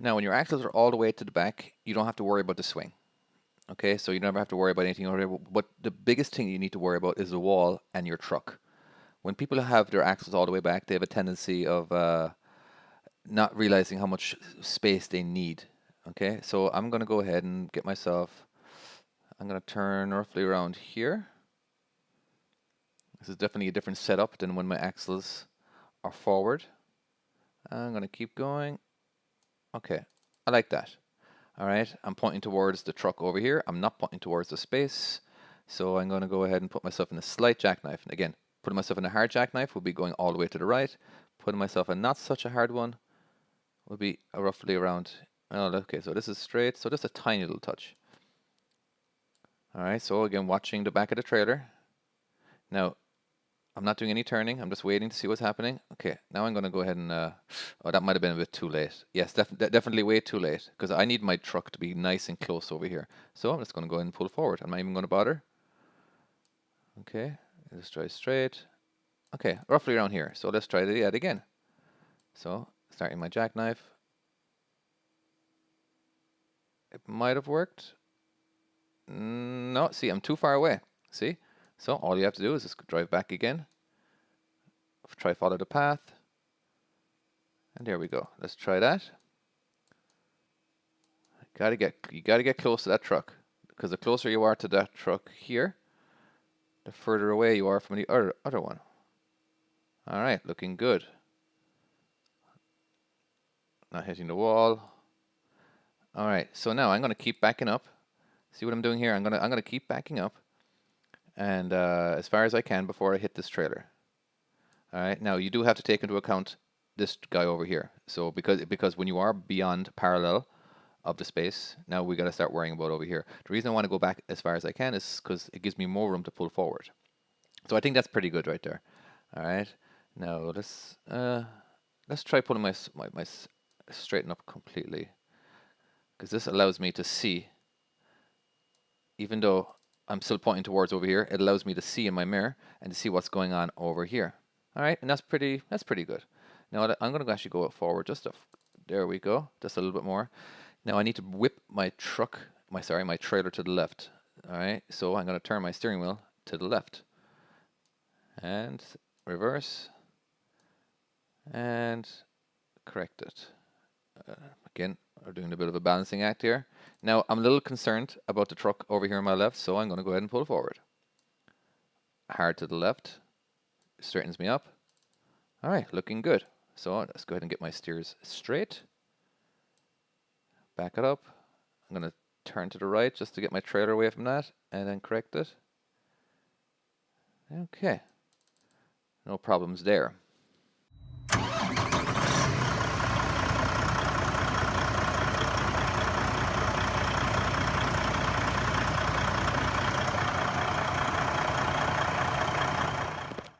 Now, when your axles are all the way to the back, you don't have to worry about the swing. Okay, so you never have to worry about anything. But the biggest thing you need to worry about is the wall and your truck. When people have their axles all the way back, they have a tendency of not realizing how much space they need. Okay, so I'm going to go ahead and get myself, I'm going to turn roughly around here. This is definitely a different setup than when my axles are forward. I'm going to keep going. Okay, I like that. All right, I'm pointing towards the truck over here. I'm not pointing towards the space. So I'm going to go ahead and put myself in a slight jackknife. And again, putting myself in a hard jackknife will be going all the way to the right. Putting myself in not such a hard one will be roughly around, oh, okay, so this is straight. So just a tiny little touch. All right, so again, watching the back of the trailer. Now, I'm not doing any turning. I'm just waiting to see what's happening. Okay, now I'm going to go ahead and, oh, that might have been a bit too late. Yes, definitely way too late because I need my truck to be nice and close over here. So I'm just going to go ahead and pull forward. I'm not even going to bother. Okay, let's try straight. Okay, roughly around here. So let's try that again. So starting my jackknife. It might have worked. No, see, I'm too far away. See? So all you have to do is just drive back again. Try follow the path. And there we go. Let's try that. You gotta get close to that truck. Because the closer you are to that truck here, the further away you are from the other one. Alright, looking good. Not hitting the wall. Alright, so now I'm gonna keep backing up. See what I'm doing here? I'm gonna keep backing up and as far as I can before I hit this trailer. All right, now you do have to take into account this guy over here. So because when you are beyond parallel of the space, now we got to start worrying about over here. The reason I want to go back as far as I can is because it gives me more room to pull forward. So I think that's pretty good right there. All right, now let's try pulling my straighten up completely because this allows me to see. Even though I'm still pointing towards over here, it allows me to see in my mirror and to see what's going on over here. All right, and that's pretty good. Now I'm going to actually go forward just there we go, just a little bit more. Now I need to whip my my trailer to the left. All right, so I'm going to turn my steering wheel to the left and reverse and correct it. Again, we're doing a bit of a balancing act here. Now, I'm a little concerned about the truck over here on my left, so I'm going to go ahead and pull forward. Hard to the left, straightens me up. All right, looking good. So let's go ahead and get my steers straight. Back it up. I'm going to turn to the right just to get my trailer away from that, and then correct it. Okay. No problems there.